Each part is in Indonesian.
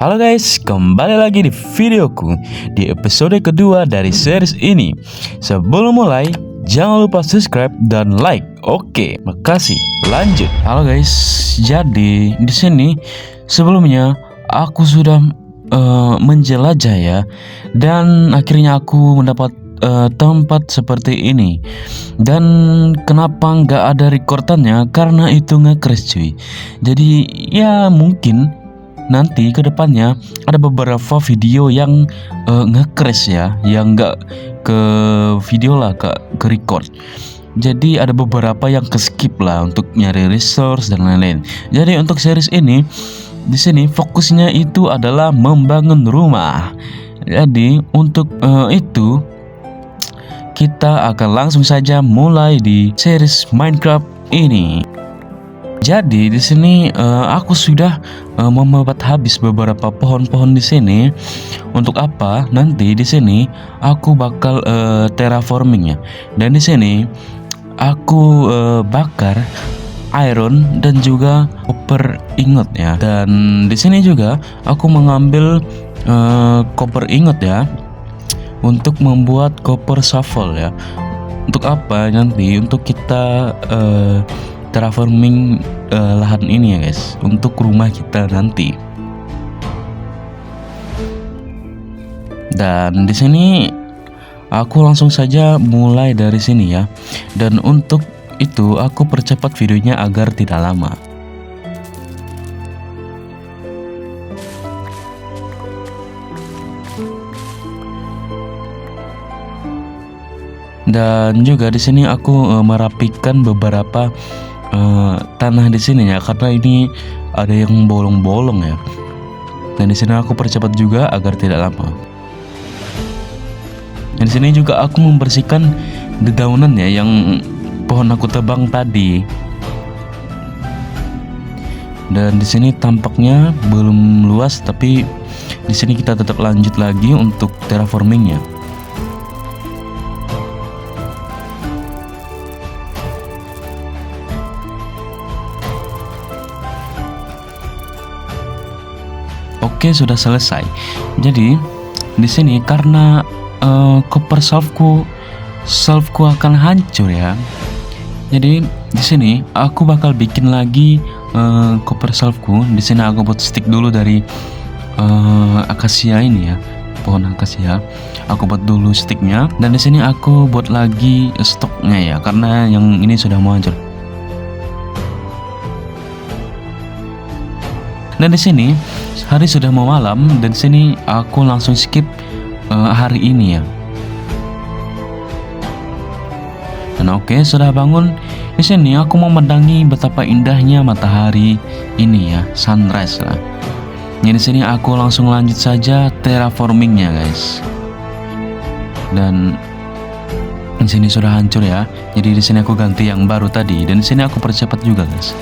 Halo guys, kembali lagi di videoku di episode kedua dari series ini. Sebelum mulai, jangan lupa subscribe dan like. Oke, makasih. Lanjut. Halo guys, jadi di sini sebelumnya aku sudah menjelajah ya, dan akhirnya aku mendapat tempat seperti ini. Dan kenapa nggak ada rekordannya? Karena itu nge-crash cuy. Jadi ya mungkin nanti ke depannya ada beberapa video yang nge-crash ya, yang nggak ke video lah, ke record. Jadi ada beberapa yang ke skip lah untuk nyari resource dan lain-lain. Jadi untuk series ini di sini fokusnya itu adalah membangun rumah. Jadi untuk itu kita akan langsung saja mulai di series Minecraft ini. Jadi di sini aku sudah membuat habis beberapa pohon-pohon di sini. Untuk apa? Nanti di sini aku bakal terraforming ya. Dan di sini aku bakar iron dan juga copper ingot ya. Dan di sini juga aku mengambil copper ingot ya untuk membuat copper shovel ya. Untuk apa? Nanti untuk kita terraforming lahan ini ya guys, untuk rumah kita nanti. Dan di sini aku langsung saja mulai dari sini ya. Dan untuk itu aku percepat videonya agar tidak lama. Dan juga di sini aku merapikan beberapa tanah di sini ya, karena ini ada yang bolong-bolong ya. Dan di sini aku percepat juga agar tidak lama. Dan di sini juga aku membersihkan dedaunan ya, yang pohon aku tebang tadi. Dan di sini tampaknya belum luas, tapi di sini kita tetap lanjut lagi untuk terraformingnya. Oke, sudah selesai. Jadi di sini karena copper salveku akan hancur ya. Jadi di sini aku bakal bikin lagi copper salveku. Di sini aku buat stick dulu dari akasia ini ya, pohon akasia. Aku buat dulu sticknya, dan di sini aku buat lagi stoknya ya, karena yang ini sudah mau hancur. Dan di sini hari sudah mau malam, dan sini aku langsung skip hari ini ya. Dan oke, sudah bangun. Di sini aku memandangi betapa indahnya matahari ini ya, sunrise lah. Jadi di sini aku langsung lanjut saja terraformingnya guys. Dan di sini sudah hancur ya. Jadi di sini aku ganti yang baru tadi, dan di sini aku percepat juga guys.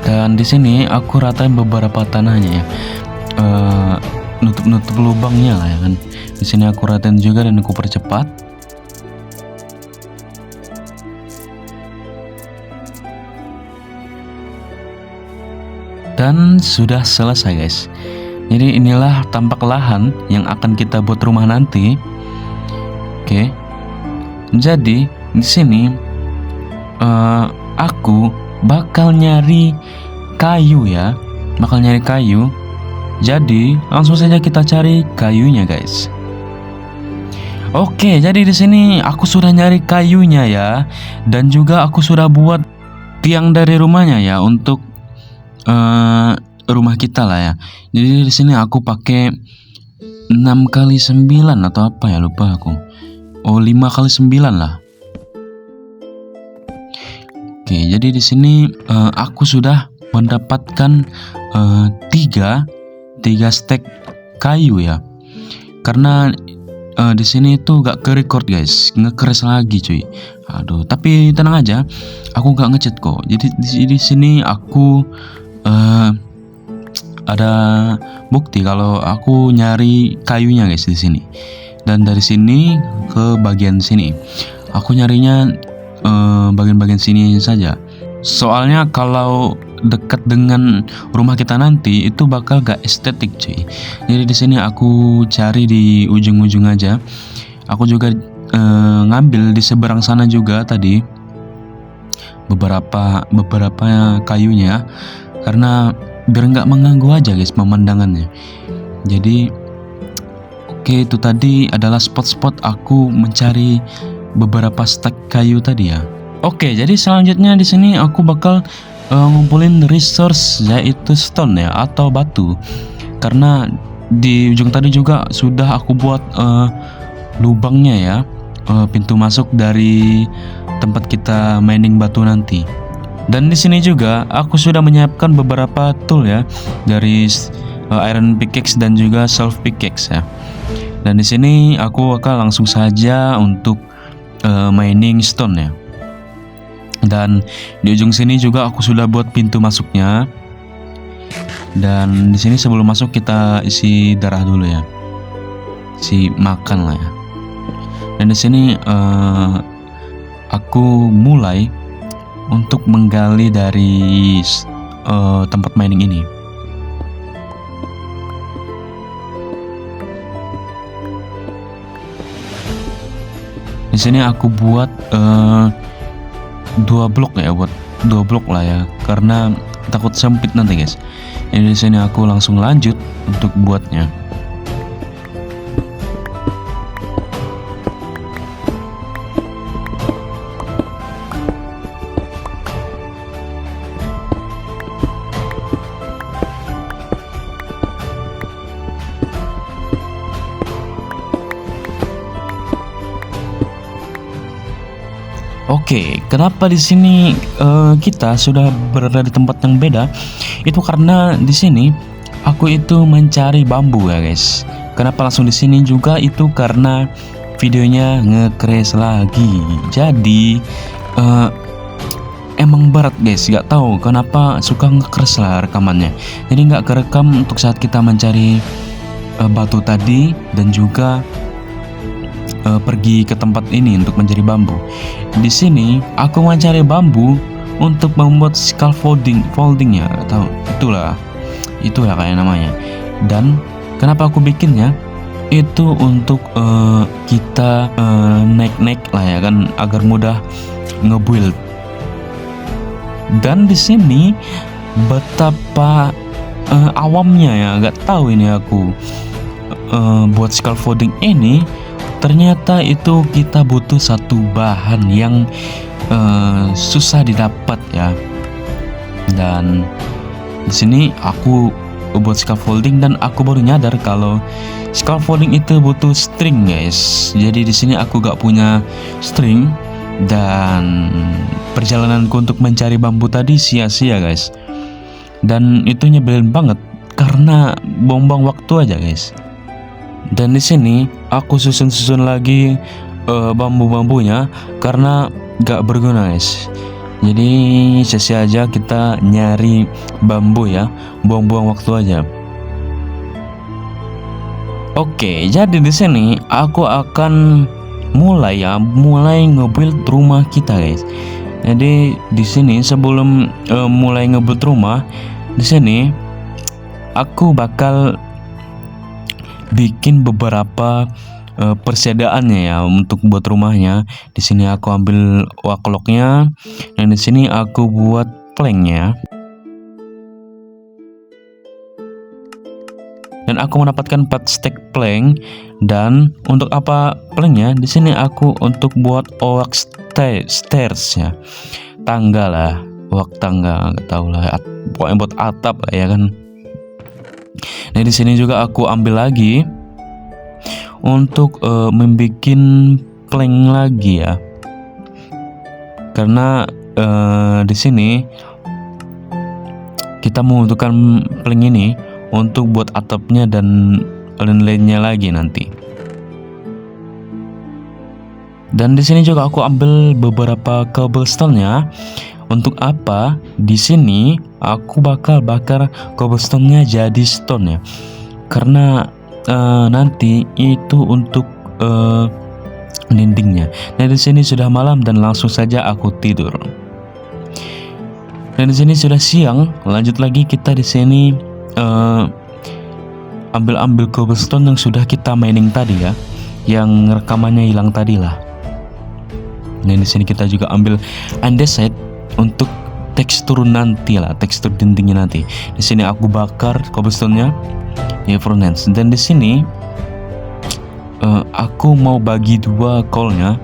Dan di sini aku ratain beberapa tanahnya ya, nutup lubangnya lah ya kan. Di sini aku ratain juga dan aku percepat. Dan sudah selesai guys. Jadi inilah tampak lahan yang akan kita buat rumah nanti. Oke. Jadi di sini aku bakal nyari kayu ya, Jadi langsung saja kita cari kayunya guys. Oke, jadi di sini aku sudah nyari kayunya ya, dan juga aku sudah buat tiang dari rumahnya ya, untuk rumah kita lah ya. Jadi di sini aku pakai 6x9 atau apa ya, lupa aku. Oh, 5x9 lah. Oke, jadi di sini aku sudah mendapatkan tiga stack kayu ya. Karena di sini tuh gak ke record guys, nge-crash lagi cuy. Aduh, tapi tenang aja, aku gak ngechat kok. Jadi di sini aku ada bukti kalau aku nyari kayunya guys di sini. Dan dari sini ke bagian sini, aku nyarinya bagian-bagian sini saja. Soalnya kalau dekat dengan rumah kita nanti itu bakal gak estetik cuy. Jadi di sini aku cari di ujung-ujung aja. Aku juga ngambil di seberang sana juga tadi beberapa kayunya, karena biar nggak mengganggu aja guys pemandangannya. Jadi oke, itu tadi adalah spot-spot aku mencari beberapa stack kayu tadi ya. Oke, jadi selanjutnya di sini aku bakal ngumpulin resource, yaitu stone ya atau batu. Karena di ujung tadi juga sudah aku buat lubangnya ya, pintu masuk dari tempat kita mining batu nanti. Dan di sini juga aku sudah menyiapkan beberapa tool ya, dari iron pickaxe dan juga self pickaxe ya. Dan di sini aku akan langsung saja untuk mining stone ya. Dan di ujung sini juga aku sudah buat pintu masuknya. Dan di sini sebelum masuk kita isi darah dulu ya, isi makan lah ya. Dan di sini aku mulai untuk menggali dari tempat mining ini. Di sini aku buat 2 blok ya, buat 2 blok lah ya, karena takut sempit nanti guys. Ini di sini aku langsung lanjut untuk buatnya. Oke, kenapa di sini kita sudah berada di tempat yang beda? Itu karena di sini aku itu mencari bambu ya guys. Kenapa langsung di sini juga? Itu karena videonya nge-crash lagi. Jadi emang berat guys, nggak tahu kenapa suka nge-crash lah rekamannya. Jadi nggak kerekam untuk saat kita mencari batu tadi dan juga pergi ke tempat ini untuk mencari bambu. Di sini aku mencari bambu untuk membuat scaffolding ya, atau itulah kayak namanya. Dan kenapa aku bikinnya? Itu untuk kita naik lah ya kan, agar mudah nge-build. Dan di sini betapa awamnya ya, nggak tahu ini aku buat scaffolding ini. Ternyata itu kita butuh satu bahan yang susah didapat ya. Dan di sini aku buat scaffolding dan aku baru nyadar kalau scaffolding itu butuh string guys. Jadi di sini aku gak punya string dan perjalananku untuk mencari bambu tadi sia-sia guys. Dan itu nyebelin banget karena buang-buang waktu aja guys. Dan di sini aku susun lagi bambu-bambunya karena gak berguna guys. Jadi sia-sia aja kita nyari bambu ya, buang-buang waktu aja. Oke, jadi di sini aku akan mulai nge-build rumah kita guys. Jadi di sini sebelum mulai nge-build rumah, di sini aku bakal bikin beberapa persediaannya ya untuk buat rumahnya. Di sini aku ambil wakloknya dan di sini aku buat planknya. Dan aku mendapatkan 4 stack plank. Dan untuk apa planknya? Di sini aku untuk buat oak stairs ya, tangga lah, oak tangga, nggak tahu lah, pokoknya buat atap lah ya kan. Nah di sini juga aku ambil lagi untuk membuat plank lagi ya, karena di sini kita membutuhkan plank ini untuk buat atapnya dan lain-lainnya lagi nanti. Dan di sini juga aku ambil beberapa cobblestone-nya. Untuk apa? Di sini aku bakal bakar cobblestone-nya jadi stone ya. Karena nanti itu untuk dindingnya. Nah, di sini sudah malam dan langsung saja aku tidur. Dan di sini sudah siang. Lanjut lagi kita di sini ambil cobblestone yang sudah kita mining tadi ya, yang rekamannya hilang tadi lah. Nah, di sini kita juga ambil andesite untuk tekstur nanti lah, tekstur dindingnya nanti. Di sini aku bakar cobblestone-nya di furnace. Dan di sini aku mau bagi dua coal-nya,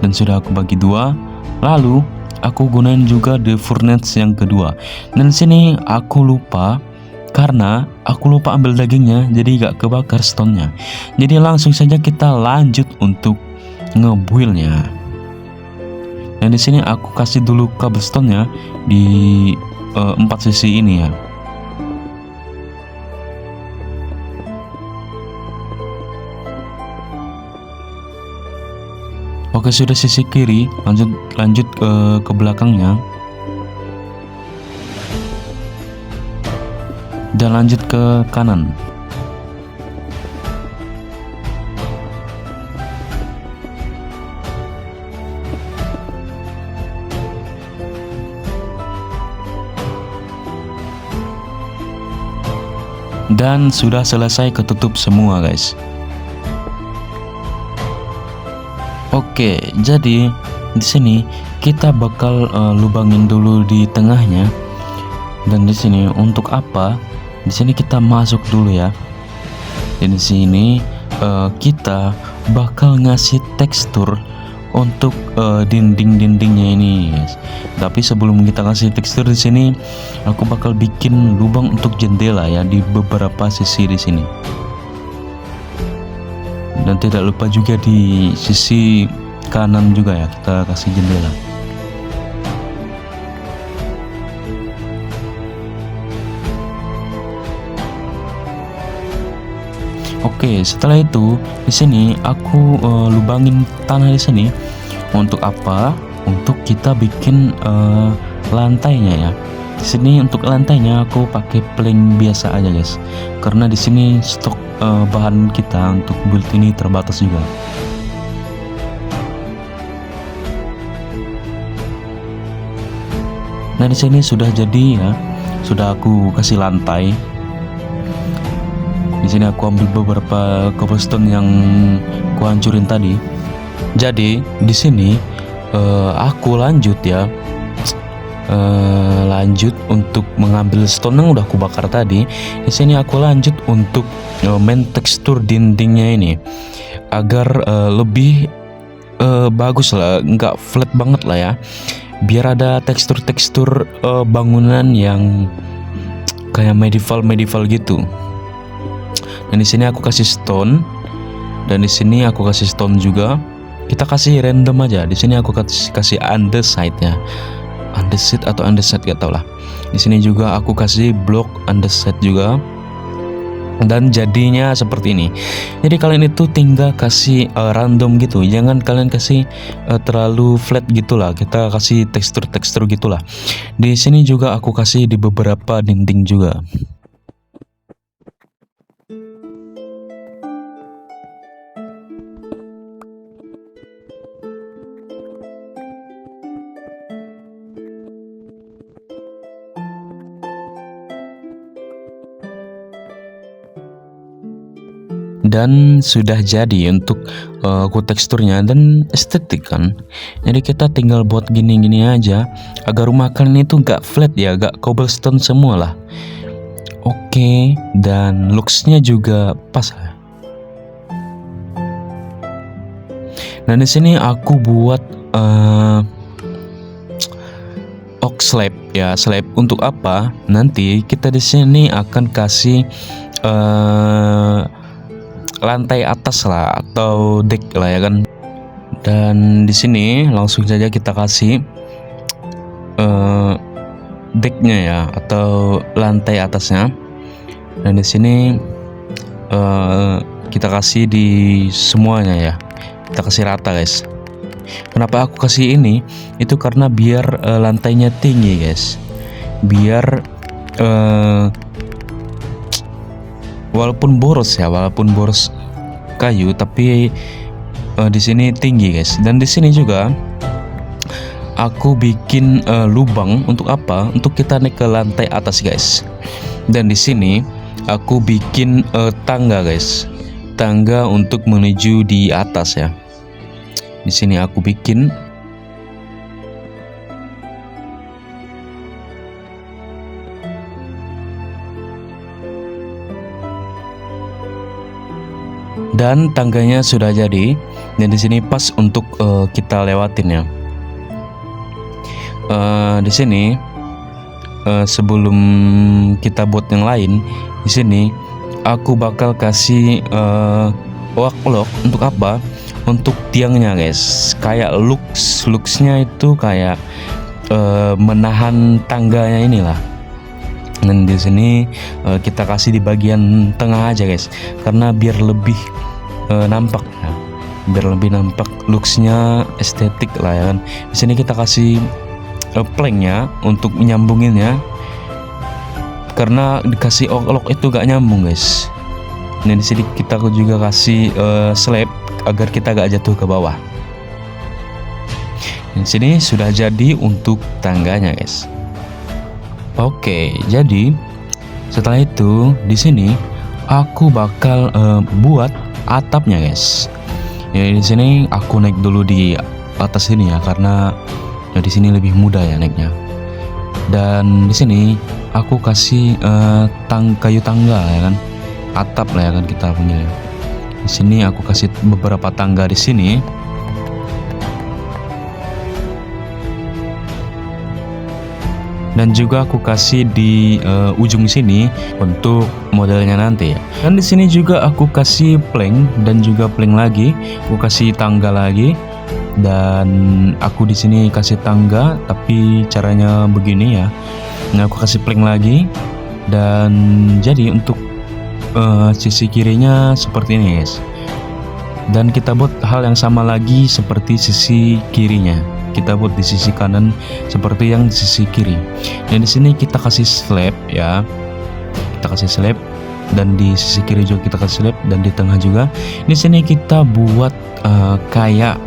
dan sudah aku bagi dua. Lalu aku gunain juga di furnace yang kedua. Dan di sini aku lupa, karena aku lupa ambil dagingnya, jadi gak kebakar stone-nya. Jadi langsung saja kita lanjut untuk ngebuild-nya. Dan di sini aku kasih dulu cobblestone-nya di 4 sisi ini ya. Oke, sudah sisi kiri, lanjut ke belakangnya. Dan lanjut ke kanan. Dan sudah selesai ketutup semua, guys. Oke, jadi di sini kita bakal lubangin dulu di tengahnya. Dan di sini untuk apa? Di sini kita masuk dulu ya. Dan di sini kita bakal ngasih tekstur untuk dinding-dindingnya ini, guys. Tapi sebelum kita kasih tekstur di sini, aku bakal bikin lubang untuk jendela ya di beberapa sisi di sini. Dan tidak lupa juga di sisi kanan juga ya, kita kasih jendela. Oke, setelah itu di sini aku lubangin tanah di sini. Untuk apa? Untuk kita bikin lantainya ya. Di sini untuk lantainya aku pakai plank biasa aja, guys. Karena di sini stok bahan kita untuk build ini terbatas juga. Nah, di sini sudah jadi ya. Sudah aku kasih lantai. Di sini aku ambil beberapa cobblestone yang aku hancurin tadi. Jadi di sini aku lanjut ya, lanjut untuk mengambil stone yang udah aku bakar tadi. Di sini aku lanjut untuk main tekstur dindingnya ini agar lebih bagus lah, nggak flat banget lah ya. Biar ada tekstur-tekstur bangunan yang kayak medieval gitu. Dan di sini aku kasih stone, dan di sini aku kasih stone juga. Kita kasih random aja. Di sini aku kasih andesite ya, andesite atau andesite gak tau lah. Di sini juga aku kasih block andesite juga. Dan jadinya seperti ini. Jadi kalian itu tinggal kasih random gitu. Jangan kalian kasih terlalu flat gitulah. Kita kasih tekstur-tekstur gitulah. Di sini juga aku kasih di beberapa dinding juga. Dan sudah jadi untuk teksturnya dan estetik kan. Jadi kita tinggal buat gini-gini aja agar rumah kalian itu gak flat ya, gak cobblestone semua lah. Oke, dan looksnya juga pas lah. Dan di sini aku buat oak slab ya, slab untuk apa? Nanti kita di sini akan kasih lantai atas lah atau deck lah ya kan. Dan di sini langsung saja kita kasih decknya ya atau lantai atasnya. Dan di sini kita kasih di semuanya ya, kita kasih rata guys. Kenapa aku kasih ini? Itu karena biar lantainya tinggi guys, biar walaupun boros kayu, tapi di sini tinggi guys. Dan di sini juga aku bikin lubang untuk apa? Untuk kita naik ke lantai atas guys. Dan di sini aku bikin tangga guys, tangga untuk menuju di atas ya. Di sini aku bikin. Dan tangganya sudah jadi. Dan di sini pas untuk kita lewatin ya. Di sini sebelum kita buat yang lain, di sini aku bakal kasih lock untuk apa? Untuk tiangnya guys. Kayak looksnya itu kayak menahan tangganya inilah. Dan di sini kita kasih di bagian tengah aja guys, karena biar lebih nampak ya, biar lebih nampak looksnya estetik lah ya kan. Di sini kita kasih planknya untuk menyambunginnya, karena dikasih lock itu gak nyambung guys. Dan di sini kita juga kasih slab agar kita gak jatuh ke bawah. Dan di sini sudah jadi untuk tangganya guys. Oke, jadi setelah itu di sini aku bakal buat atapnya guys. Ya, di sini aku naik dulu di atas sini ya, karena ya, di sini lebih mudah ya naiknya. Dan di sini aku kasih kayu tangga ya kan, atap lah ya kan kita punya. Di sini aku kasih beberapa tangga di sini. Dan juga aku kasih di ujung sini untuk modelnya nanti ya. Dan di sini juga aku kasih plank dan juga plank lagi. Aku kasih tangga lagi. Dan aku di sini kasih tangga, tapi caranya begini ya. Nah, aku kasih plank lagi. Dan jadi untuk sisi kirinya seperti ini guys. Dan kita buat hal yang sama lagi seperti sisi kirinya. Kita buat di sisi kanan seperti yang di sisi kiri. Dan di sini kita kasih slab ya. Kita kasih slab, dan di sisi kiri juga kita kasih slab, dan di tengah juga. Di sini kita buat kayak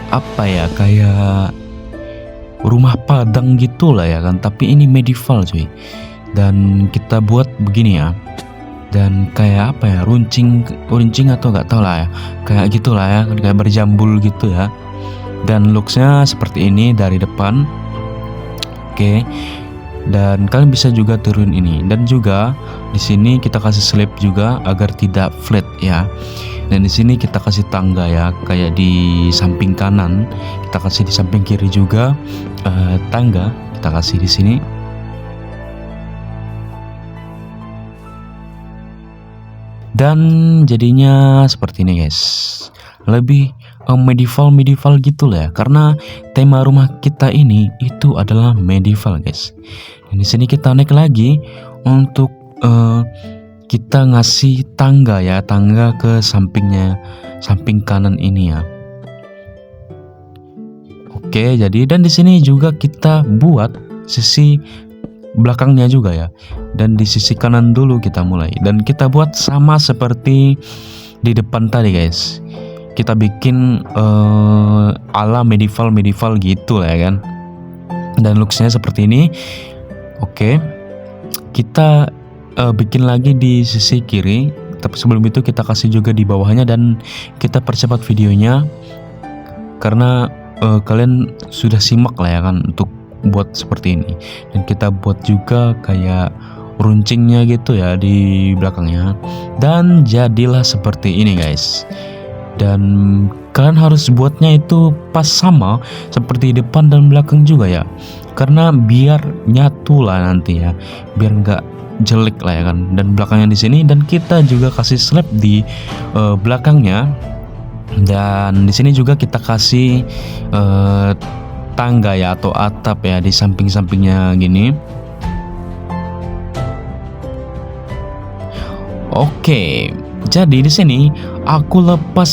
apa ya? Kayak rumah Padang gitulah ya kan, tapi ini medieval cuy. Dan kita buat begini ya. Dan kayak apa ya? Runcing atau nggak tahu lah ya. Kayak gitulah ya, kayak berjambul gitu ya. Dan looksnya seperti ini dari depan. Oke. Dan kalian bisa juga turun ini. Dan juga di sini kita kasih slab juga agar tidak flat ya. Dan di sini kita kasih tangga ya, kayak di samping kanan. Kita kasih di samping kiri juga tangga. Kita kasih di sini. Dan jadinya seperti ini guys. Lebih medieval gitu lah ya, karena tema rumah kita ini itu adalah medieval guys. Dan di sini kita naik lagi untuk kita ngasih tangga ya, tangga ke sampingnya, samping kanan ini ya. Oke, jadi dan di sini juga kita buat sisi belakangnya juga ya. Dan di sisi kanan dulu kita mulai, dan kita buat sama seperti di depan tadi guys. Kita bikin ala medieval gitu lah ya kan. Dan looksnya seperti ini. Oke. Kita bikin lagi di sisi kiri, tapi sebelum itu kita kasih juga di bawahnya, dan kita percepat videonya karena kalian sudah simak lah ya kan untuk buat seperti ini. Dan kita buat juga kayak runcingnya gitu ya di belakangnya. Dan jadilah seperti ini guys. Dan kalian harus buatnya itu pas sama seperti depan dan belakang juga ya, karena biar nyatu lah nanti ya, biar nggak jelek lah ya kan. Dan belakangnya di sini, dan kita juga kasih slab di belakangnya. Dan di sini juga kita kasih tangga ya atau atap ya di samping-sampingnya gini. Oke. Jadi di sini aku lepas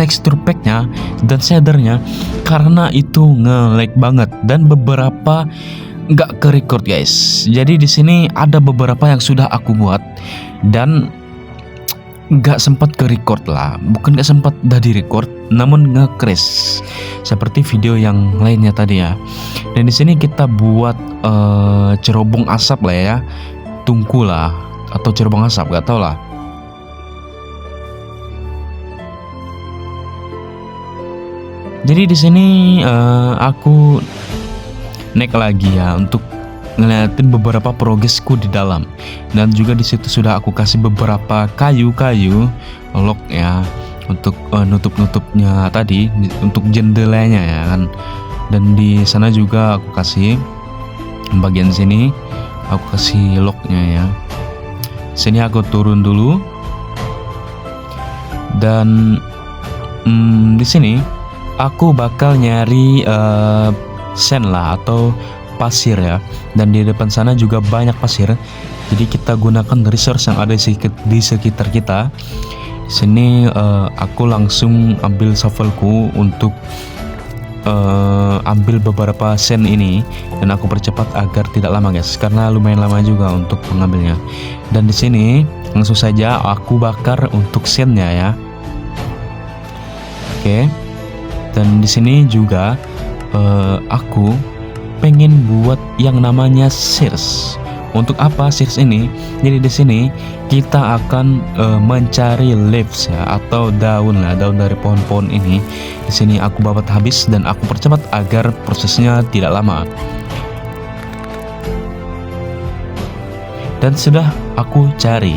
tekstur packnya dan shadernya, karena itu nge-lag banget dan beberapa nggak ke record guys. Jadi di sini ada beberapa yang sudah aku buat dan nggak sempat ke record lah, bukan nggak sempat dah di record, namun nge-crash seperti video yang lainnya tadi ya. Dan di sini kita buat cerobong asap lah ya, tungku lah atau cerobong asap, nggak tau lah. Jadi di sini aku naik lagi ya untuk ngeliatin beberapa progresku di dalam, dan juga di situ sudah aku kasih beberapa kayu-kayu lock ya untuk nutup-nutupnya tadi, untuk jendelanya ya kan. Dan di sana juga aku kasih bagian sini, aku kasih locknya ya. Sini aku turun dulu, dan di sini aku bakal nyari sand lah atau pasir ya, dan di depan sana juga banyak pasir, jadi kita gunakan resource yang ada di sekitar kita. Sini aku langsung ambil shovelku untuk ambil beberapa sand ini, dan aku percepat agar tidak lama guys, karena lumayan lama juga untuk mengambilnya. Dan di sini langsung saja aku bakar untuk sandnya ya. Oke. Dan di sini juga aku pengen buat yang namanya shears. Untuk apa shears ini? Jadi di sini kita akan mencari leaves ya, atau daun lah, daun dari pohon-pohon ini. Di sini aku babat habis dan aku percepat agar prosesnya tidak lama. Dan sudah aku cari.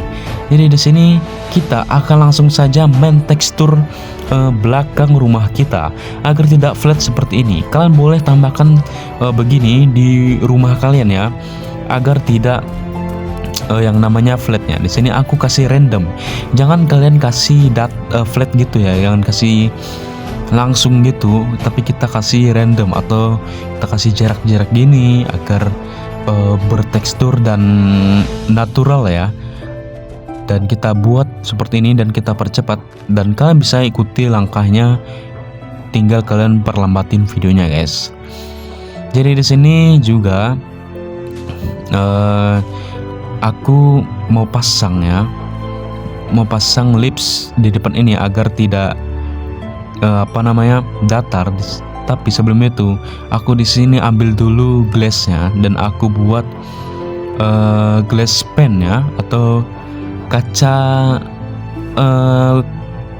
Jadi di sini kita akan langsung saja main tekstur belakang rumah kita agar tidak flat seperti ini. Kalian boleh tambahkan begini di rumah kalian ya, agar tidak yang namanya flatnya. Di sini aku kasih random. Jangan kalian kasih flat gitu ya, jangan kasih langsung gitu, tapi kita kasih random atau kita kasih jarak-jarak gini agar bertekstur dan natural ya. Dan kita buat seperti ini dan kita percepat, dan kalian bisa ikuti langkahnya, tinggal kalian perlambatin videonya guys. Jadi di sini juga aku mau pasang ya, mau pasang lips di depan ini agar tidak datar. Tapi sebelum itu aku di sini ambil dulu glassnya, dan aku buat glass pen ya, atau kaca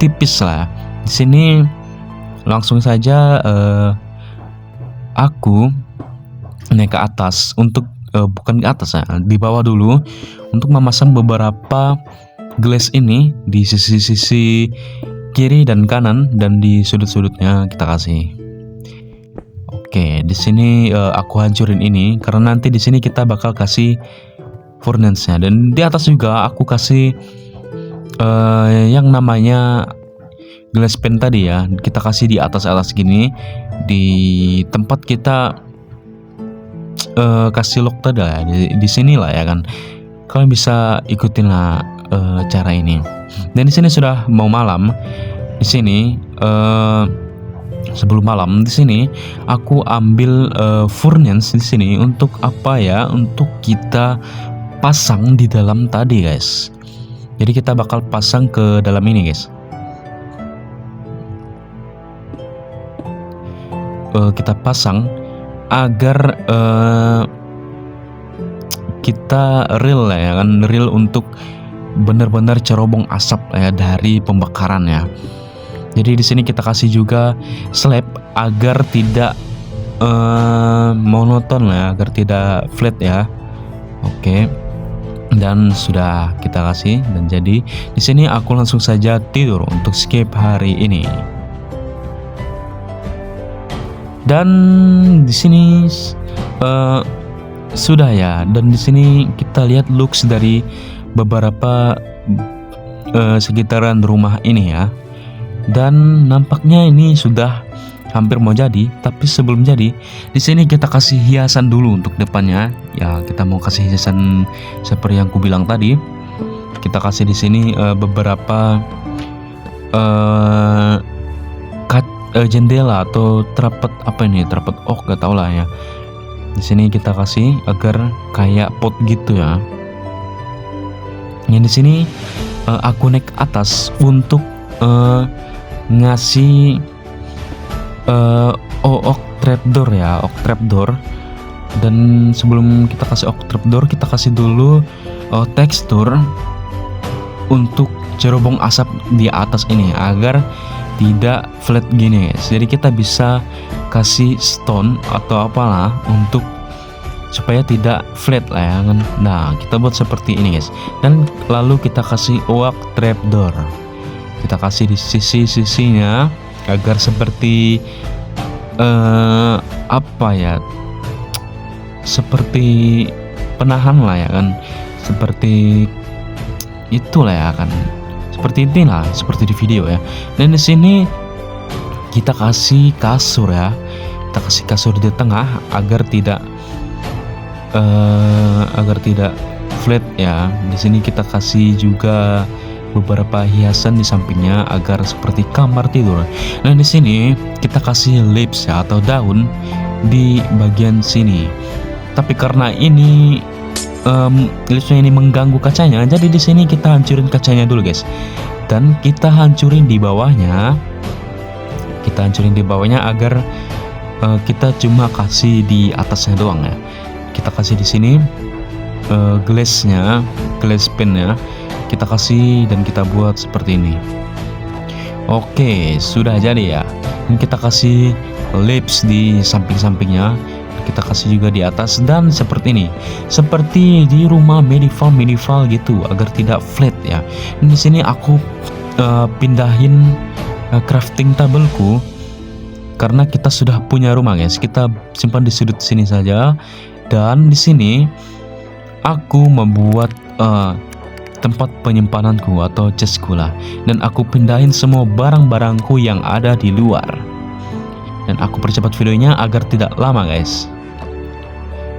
tipis lah. Di sini langsung saja aku naik ke atas untuk bukan ke atas ya, di bawah dulu untuk memasang beberapa glass ini di sisi-sisi kiri dan kanan, dan di sudut-sudutnya kita kasih. Oke, di sini aku hancurin ini karena nanti di sini kita bakal kasih furnace-nya, dan di atas juga aku kasih yang namanya glass pen tadi ya, kita kasih di atas gini, di tempat kita kasih lock tadi lah, di sini lah ya kan. Kalian bisa ikutin lah cara ini. Dan di sini sudah mau malam. Di sini sebelum malam, di sini aku ambil furnace di sini untuk apa ya? Untuk kita pasang di dalam tadi guys. Jadi kita bakal pasang ke dalam ini guys. Kita pasang agar kita real ya kan, real untuk benar-benar cerobong asap ya dari pembakaran ya. Jadi di sini kita kasih juga slab agar tidak monoton ya, agar tidak flat ya. Oke. Dan sudah kita kasih, dan jadi di sini aku langsung saja tidur untuk skip hari ini. Dan di sini sudah ya, dan di sini kita lihat looks dari beberapa sekitaran rumah ini ya. Dan nampaknya ini sudah hampir mau jadi, tapi sebelum jadi, di sini kita kasih hiasan dulu untuk depannya. Ya, kita mau kasih hiasan seperti yang ku bilang tadi. Kita kasih di sini beberapa jendela atau trapet apa ini, trapet gak tau lah ya. Di sini kita kasih agar kayak pot gitu ya. Yang di sini aku naik atas untuk ngasih oak trapdoor ya, oak trapdoor. Dan sebelum kita kasih oak trapdoor, kita kasih dulu tekstur untuk cerobong asap di atas ini agar tidak flat gini guys. Jadi kita bisa kasih stone atau apalah untuk supaya tidak flat lah ya kan. Nah, kita buat seperti ini guys. Dan lalu kita kasih oak trapdoor. Kita kasih di sisi-sisinya agar seperti apa ya? Seperti penahan lah ya kan. Seperti itulah ya kan. Seperti ini lah, seperti di video ya. Dan di sini kita kasih kasur ya. Kita kasih kasur di tengah agar tidak flat ya. Di sini kita kasih juga beberapa hiasan di sampingnya agar seperti kamar tidur. Nah, di sini kita kasih leaves ya atau daun di bagian sini. Tapi karena ini leafsnya ini mengganggu kacanya, jadi di sini kita hancurin kacanya dulu guys. Dan kita hancurin di bawahnya. Kita hancurin di bawahnya agar kita cuma kasih di atasnya doang ya. Kita kasih di sini glassnya, glass pane-nya. Kita kasih dan kita buat seperti ini. Oke, sudah jadi ya. Dan kita kasih leaves di samping-sampingnya. Kita kasih juga di atas dan seperti ini, seperti di rumah medieval gitu agar tidak flat ya. Dan di sini aku pindahin crafting tableku karena kita sudah punya rumah guys. Kita simpan di sudut sini saja. Dan di sini aku membuat tempat penyimpananku atau chestku lah. Dan aku pindahin semua barang-barangku yang ada di luar. Dan aku percepat videonya agar tidak lama guys.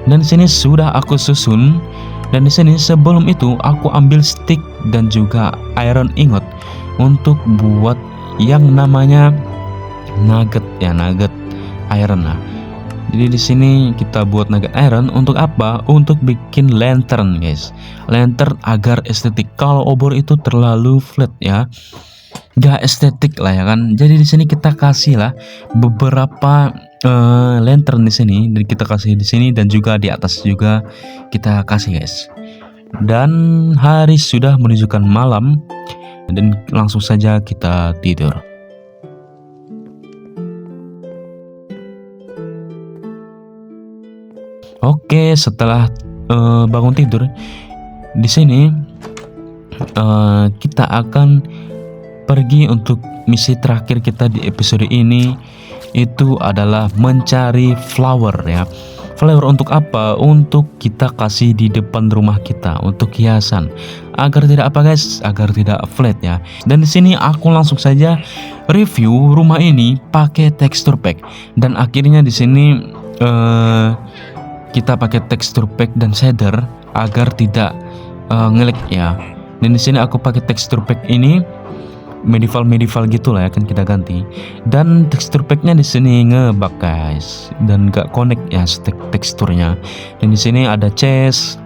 Dan di sini sudah aku susun. Dan di sini sebelum itu aku ambil stick dan juga iron ingot untuk buat yang namanya nugget ya, nugget iron lah. Jadi di sini kita buat nugget iron untuk apa? Untuk bikin lantern guys. Lantern agar estetik. Kalau obor itu terlalu flat ya, gak estetik lah ya kan. Jadi di sini kita kasih lah beberapa lantern di sini, dan kita kasih di sini dan juga di atas juga kita kasih guys. Dan hari sudah menunjukkan malam dan langsung saja kita tidur. Oke, setelah bangun tidur di sini kita akan pergi untuk misi terakhir kita di episode ini, itu adalah mencari flower ya. Flower untuk apa? Untuk kita kasih di depan rumah kita untuk hiasan agar tidak apa guys, agar tidak flat ya. Dan di sini aku langsung saja review rumah ini pakai texture pack, dan akhirnya di sini kita pakai texture pack dan shader agar tidak ngelag ya. Dan di sini aku pakai texture pack ini medieval gitulah ya kan, kita ganti. Dan texture packnya di sini ngebug guys dan gak connect ya teksturnya. Dan di sini ada chest,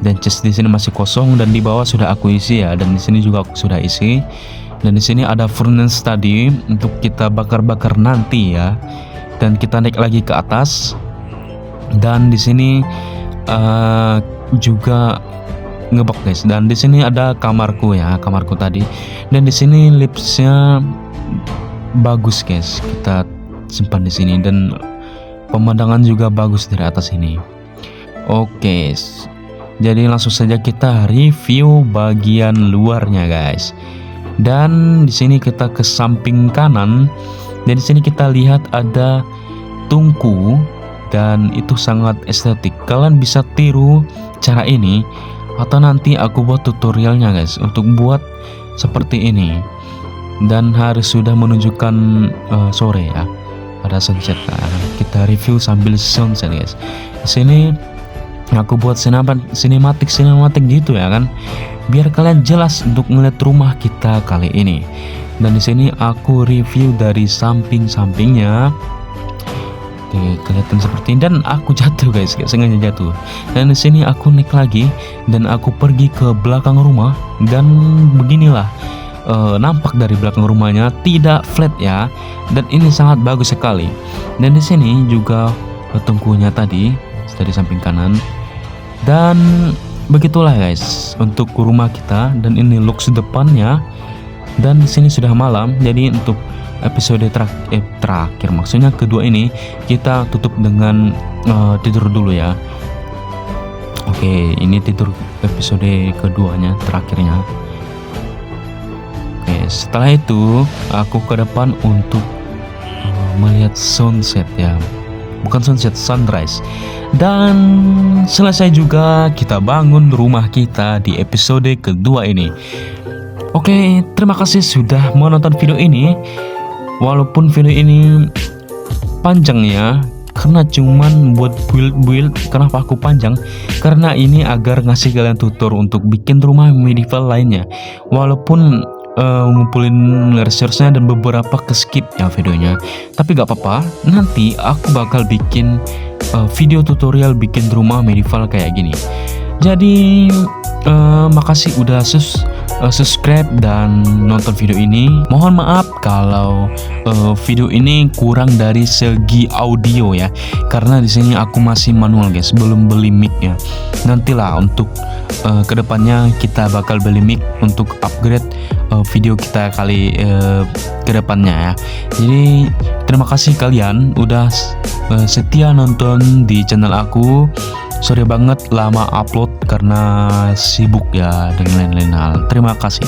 dan chest di sini masih kosong dan di bawah sudah aku isi ya, dan di sini juga aku sudah isi. Dan di sini ada furnace tadi untuk kita bakar-bakar nanti ya. Dan kita naik lagi ke atas. Dan di sini juga ngebug guys. Dan di sini ada kamarku ya, kamarku tadi. Dan di sini lipsnya bagus guys, kita simpan di sini, dan pemandangan juga bagus dari atas ini. Oke, jadi langsung saja kita review bagian luarnya guys. Dan di sini kita ke samping kanan, dan di sini kita lihat ada tungku, dan itu sangat estetik. Kalian bisa tiru cara ini, atau nanti aku buat tutorialnya guys untuk buat seperti ini. Dan hari sudah menunjukkan sore ya, ada sunset kan. Kita review sambil sunset guys. Di sini aku buat sinematik gitu ya kan, biar kalian jelas untuk ngeliat rumah kita kali ini. Dan di sini aku review dari samping-sampingnya. Oke, kelihatan seperti ini dan aku jatuh guys, gak sengaja jatuh. Dan di sini aku naik lagi dan aku pergi ke belakang rumah dan beginilah nampak dari belakang rumahnya, tidak flat ya. Dan ini sangat bagus sekali. Dan di sini juga tungkunya tadi dari samping kanan. Dan begitulah guys untuk rumah kita, dan ini looks depannya. Dan di sini sudah malam, jadi untuk episode terakhir maksudnya kedua ini kita tutup dengan tidur dulu ya. Oke, ini tidur episode keduanya, terakhirnya. Oke, setelah itu aku ke depan untuk melihat sunset ya, bukan sunset, sunrise. Dan selesai juga kita bangun rumah kita di episode kedua ini. Oke, terima kasih sudah menonton video ini. Walaupun video ini panjang ya, karena cuman buat build. Kenapa aku panjang? Karena ini agar ngasih kalian tutor untuk bikin rumah medieval lainnya. Walaupun ngumpulin resource-nya dan beberapa ke skip ya videonya, tapi gak apa-apa. Nanti aku bakal bikin video tutorial bikin rumah medieval kayak gini. Jadi makasih udah subscribe dan nonton video ini. Mohon maaf kalau video ini kurang dari segi audio ya, karena di sini aku masih manual guys, belum beli mic-nya. Nantilah untuk kedepannya kita bakal beli mic untuk upgrade video kita kali kedepannya ya. Jadi terima kasih kalian udah setia nonton di channel aku. Sorry banget lama upload karena sibuk ya dengan lain-lain hal. Terima kasih.